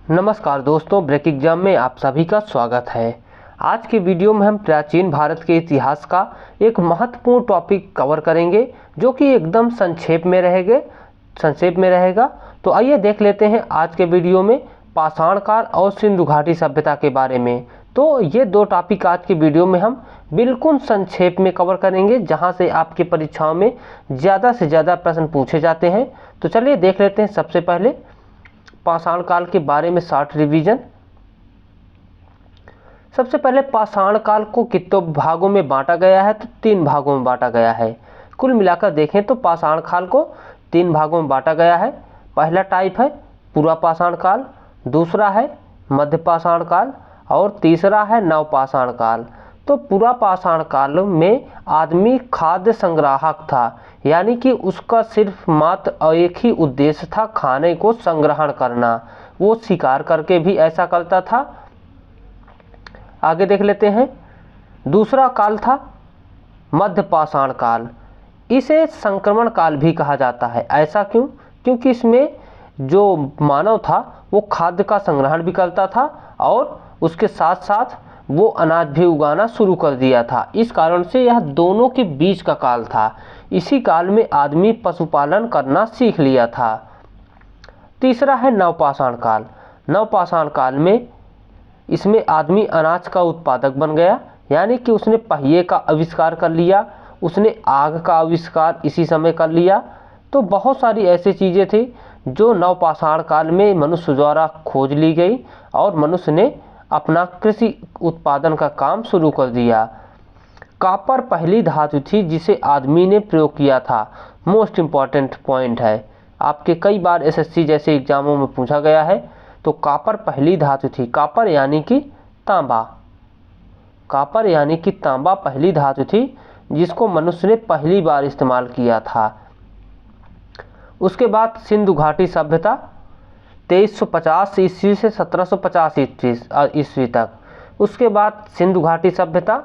नमस्कार दोस्तों, break exam में आप सभी का स्वागत है। आज के वीडियो में हम प्राचीन भारत के इतिहास का एक महत्वपूर्ण टॉपिक कवर करेंगे जो कि एकदम संक्षेप में रहेगा। तो आइए देख लेते हैं आज के वीडियो में पाषाण काल और सिंधु घाटी सभ्यता के बारे में। तो ये दो टॉपिक आज के वीडियो में हम बिल्कुल संक्षेप में कवर करेंगे, जहां से आपकी परीक्षाओं में ज़्यादा से ज़्यादा प्रश्न पूछे जाते हैं। तो चलिए देख लेते हैं सबसे पहले पाषाण काल के बारे में शॉर्ट रिवीजन। सबसे पहले पाषाण काल को कितने भागों में बांटा गया है? तो 3 भागों में बांटा गया है। कुल मिलाकर देखें तो पाषाण काल को 3 भागों में बांटा गया है। पहला टाइप है पूरा पाषाण काल, दूसरा है मध्य पाषाण काल और तीसरा है नव पाषाण काल। तो पूरा पाषाण काल में आदमी खाद्य संग्राहक था, यानी कि उसका सिर्फ मात्र एक ही उद्देश्य था, खाने को संग्रहण करना। वो शिकार करके भी ऐसा करता था। आगे देख लेते हैं। दूसरा काल था मध्य पाषाण काल। इसे संक्रमण काल भी कहा जाता है। ऐसा क्यों? क्योंकि इसमें जो मानव था वो खाद्य का संग्रहण भी करता था और उसके साथ साथ वो अनाज भी उगाना शुरू कर दिया था। इस कारण से यह दोनों के बीच का काल था। इसी काल में आदमी पशुपालन करना सीख लिया था। तीसरा है नवपाषाण काल। नवपाषाण काल में इसमें आदमी अनाज का उत्पादक बन गया, यानी कि उसने पहिए का आविष्कार कर लिया, उसने आग का आविष्कार इसी समय कर लिया। तो बहुत सारी ऐसी चीज़ें थी जो नवपाषाण काल में मनुष्य द्वारा खोज ली गई और मनुष्य ने अपना कृषि उत्पादन का काम शुरू कर दिया। कॉपर पहली धातु थी जिसे आदमी ने प्रयोग किया था। मोस्ट इम्पॉर्टेंट पॉइंट है, आपके कई बार एसएससी जैसे एग्जामों में पूछा गया है। तो कॉपर पहली धातु थी। कॉपर यानी कि तांबा। कॉपर यानी कि तांबा पहली धातु थी जिसको मनुष्य ने पहली बार इस्तेमाल किया था। उसके बाद सिंधु घाटी सभ्यता 2350 ईस्वी से 1750 ईस्वी तक। उसके बाद सिंधु घाटी सभ्यता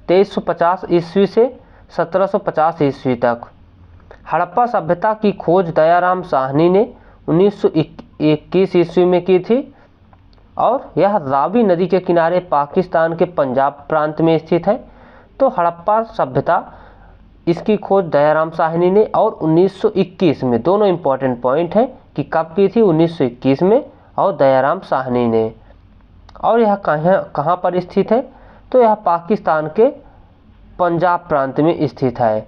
2350 ईस्वी से 1750 ईस्वी तक। हड़प्पा सभ्यता की खोज दयाराम साहनी ने 1921 ईस्वी में की थी और यह रावी नदी के किनारे पाकिस्तान के पंजाब प्रांत में स्थित है। तो हड़प्पा सभ्यता इसकी खोज दयाराम साहनी ने और 1921 में, दोनों इंपॉर्टेंट पॉइंट है कि कब की थी, 1921 में और दयाराम साहनी ने। और यह कहाँ पर स्थित है? तो यह पाकिस्तान के पंजाब प्रांत में स्थित है।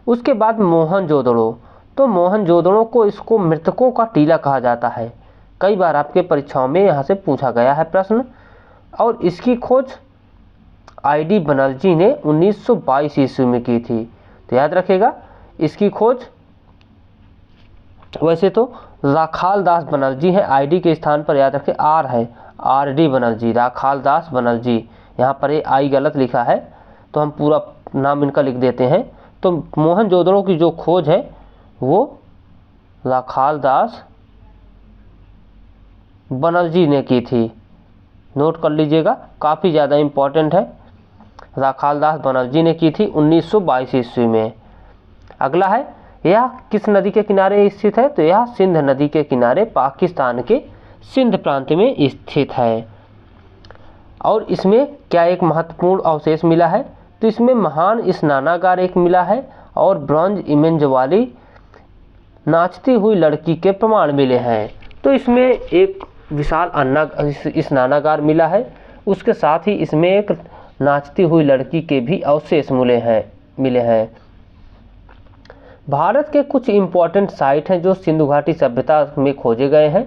उसके बाद मोहनजोदड़ो। तो मोहनजोदड़ो को इसको मृतकों का टीला कहा जाता है। कई बार आपके परीक्षाओं में यहाँ से पूछा गया है प्रश्न। और इसकी खोज आईडी बनर्जी ने 1922 ईस्वी में की थी। तो याद रखेगा इसकी खोज, वैसे तो राखाल दास बनर्जी है, आईडी के स्थान पर याद रखें आर है, आरडी बनर्जी, राखाल दास बनर्जी। यहाँ पर ये आई गलत लिखा है तो हम पूरा नाम इनका लिख देते हैं। तो मोहनजोदड़ो की जो खोज है वो राखाल दास बनर्जी ने की थी। नोट कर लीजिएगा, काफ़ी ज़्यादा इम्पोर्टेंट है। राखाल दास बनर्जी ने की थी 1922 ईस्वी में। अगला है, यह किस नदी के किनारे स्थित है? तो यह सिंध नदी के किनारे पाकिस्तान के सिंध प्रांत में स्थित है। और इसमें क्या एक महत्वपूर्ण अवशेष मिला है? तो इसमें महान स्नानागार एक मिला है और ब्रॉन्ज इमेज वाली नाचती हुई लड़की के प्रमाण मिले हैं। तो इसमें एक विशाल स्नानागार मिला है, उसके साथ ही इसमें एक नाचती हुई लड़की के भी अवशेष मिले हैं। भारत के कुछ इम्पोर्टेंट साइट हैं जो सिंधु घाटी सभ्यता में खोजे गए हैं।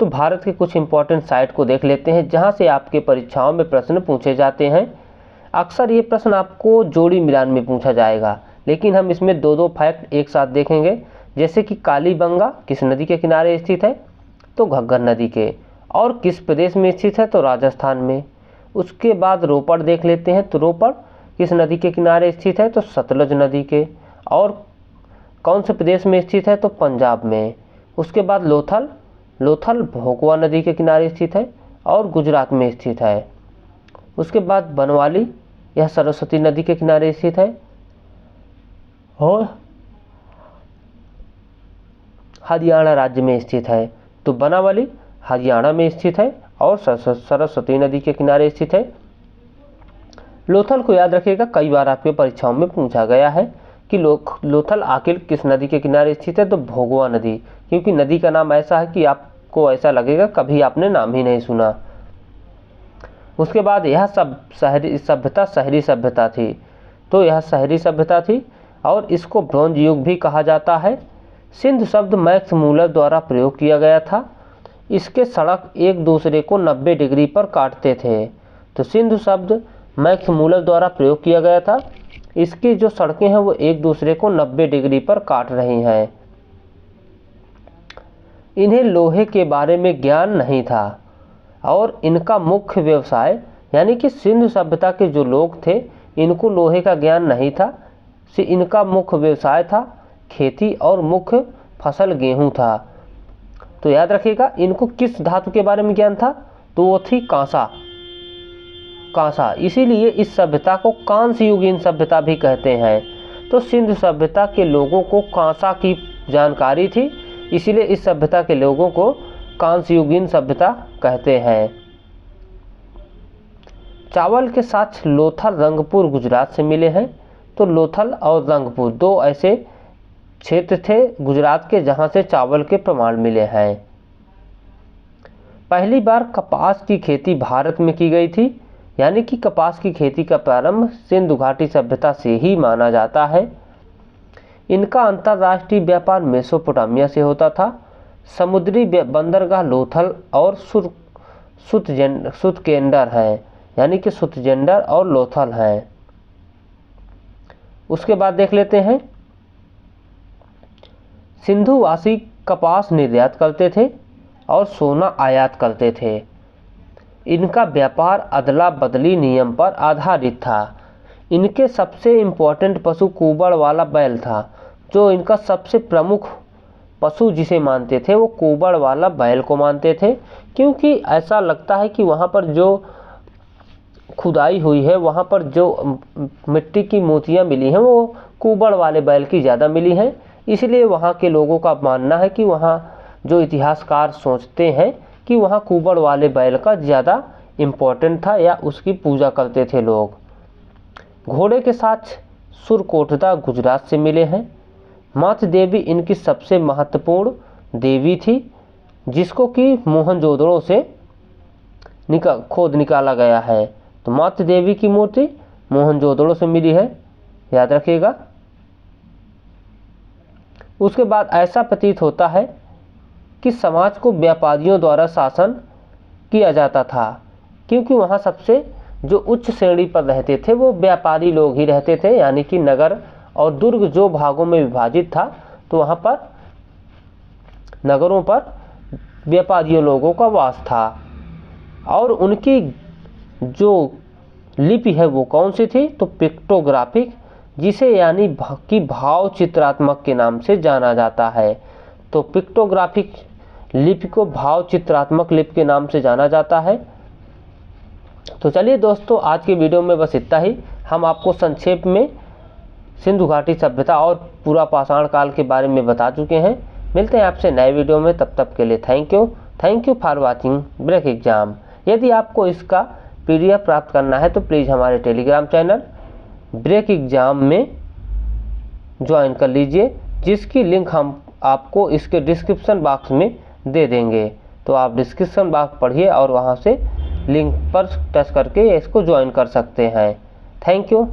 तो भारत के कुछ इम्पोर्टेंट साइट को देख लेते हैं जहां से आपके परीक्षाओं में प्रश्न पूछे जाते हैं। अक्सर ये प्रश्न आपको जोड़ी मिलान में पूछा जाएगा, लेकिन हम इसमें दो फैक्ट एक साथ देखेंगे। जैसे कि कालीबंगा किस नदी के किनारे स्थित है? तो घग्गर नदी के। और किस प्रदेश में स्थित है? तो राजस्थान में। उसके बाद रोपड़ देख लेते हैं। तो रोपड़ किस नदी के किनारे स्थित है? तो सतलुज नदी के। और कौन से प्रदेश में स्थित है? तो पंजाब में। उसके बाद लोथल भोगवा नदी के किनारे स्थित है और गुजरात में स्थित है। उसके बाद बनवाली, यह सरस्वती नदी के किनारे स्थित है और हरियाणा राज्य में स्थित है। तो बनावली हरियाणा में स्थित है और सरस्वती नदी के किनारे स्थित है। लोथल को याद रखिएगा, कई बार आपके परीक्षाओं में पूछा गया है कि लोथल आखिर किस नदी के किनारे स्थित है, तो भोगवा नदी, क्योंकि नदी का नाम ऐसा है कि आपको ऐसा लगेगा कभी आपने नाम ही नहीं सुना। उसके बाद यह सब शहरी सभ्यता थी, तो यह शहरी सभ्यता थी और इसको ब्रॉन्ज युग भी कहा जाता है। सिंधु शब्द मैक्स मूलर द्वारा प्रयोग किया गया था। इसके सड़क एक दूसरे को 90 डिग्री पर काटते थे, तो सिंधु शब्द मैक्स मूलर द्वारा प्रयोग किया गया था। इसकी जो सड़कें हैं वो एक दूसरे को 90 डिग्री पर काट रही हैं। इन्हें लोहे के बारे में ज्ञान नहीं था और इनका मुख्य व्यवसाय, यानी कि सिंधु सभ्यता के जो लोग थे इनको लोहे का ज्ञान नहीं था, से इनका मुख्य व्यवसाय था खेती और मुख्य फसल गेहूं था। तो याद रखिएगा, इनको किस धातु के बारे में ज्ञान था, तो वो थी कांसा। इसीलिए इस सभ्यता को कांस्य युगीन सभ्यता भी कहते हैं। तो सिंधु सभ्यता के लोगों को कांसा की जानकारी थी, इसीलिए इस सभ्यता के लोगों को कांस्य युगीन सभ्यता कहते हैं। चावल के साथ लोथल रंगपुर गुजरात से मिले हैं। तो लोथल और रंगपुर दो ऐसे क्षेत्र थे गुजरात के जहां से चावल के प्रमाण मिले हैं। पहली बार कपास की खेती भारत में की गई थी, यानी कि कपास की खेती का प्रारंभ सिंधु घाटी सभ्यता से ही माना जाता है। इनका अंतर्राष्ट्रीय व्यापार मेसोपोटामिया से होता था। समुद्री बंदरगाह लोथल और सुतकेंडर हैं, यानी कि सुतजेंडर और लोथल हैं। उसके बाद देख लेते हैं, सिंधुवासी कपास निर्यात करते थे और सोना आयात करते थे। इनका व्यापार अदला बदली नियम पर आधारित था। इनके सबसे इम्पोर्टेंट पशु कुबड़ वाला बैल था। जो इनका सबसे प्रमुख पशु जिसे मानते थे वो कुबड़ वाला बैल को मानते थे, क्योंकि ऐसा लगता है कि वहाँ पर जो खुदाई हुई है, वहाँ पर जो मिट्टी की मोतियाँ मिली हैं वो कुबड़ वाले बैल की ज़्यादा मिली हैं। इसलिए वहाँ के लोगों का मानना है कि वहाँ जो इतिहासकार सोचते हैं कि वहाँ कुबड़ वाले बैल का ज़्यादा इम्पोर्टेंट था या उसकी पूजा करते थे लोग। घोड़े के साथ सुरकोटदा गुजरात से मिले हैं। मातृ देवी इनकी सबसे महत्वपूर्ण देवी थी, जिसको कि मोहनजोदड़ो से खोद निकाला गया है। तो मातृ देवी की मूर्ति मोहनजोदड़ो से मिली है, याद रखिएगा। उसके बाद ऐसा प्रतीत होता है कि समाज को व्यापारियों द्वारा शासन किया जाता था, क्योंकि वहाँ सबसे जो उच्च श्रेणी पर रहते थे वो व्यापारी लोग ही रहते थे, यानी कि नगर और दुर्ग जो भागों में विभाजित था, तो वहाँ पर नगरों पर व्यापारियों लोगों का वास था। और उनकी जो लिपि है वो कौन सी थी, तो पिक्टोग्राफिक, जिसे यानी कि भाव चित्रात्मक के नाम से जाना जाता है। तो पिक्टोग्राफिक लिपि को भाव चित्रात्मक लिपि के नाम से जाना जाता है। तो चलिए दोस्तों, आज के वीडियो में बस इतना ही। हम आपको संक्षेप में सिंधु घाटी सभ्यता और पूरा पाषाण काल के बारे में बता चुके हैं। मिलते हैं आपसे नए वीडियो में, तब तक के लिए thank you for watching break exam. यदि आपको इसका PDF प्राप्त करना है तो प्लीज़ हमारे टेलीग्राम चैनल ब्रेक एग्जाम में ज्वाइन कर लीजिए, जिसकी लिंक हम आपको इसके डिस्क्रिप्शन बॉक्स में दे देंगे। तो आप डिस्क्रिप्शन बॉक्स पढ़िए और वहाँ से लिंक पर टच करके इसको ज्वाइन कर सकते हैं। Thank you.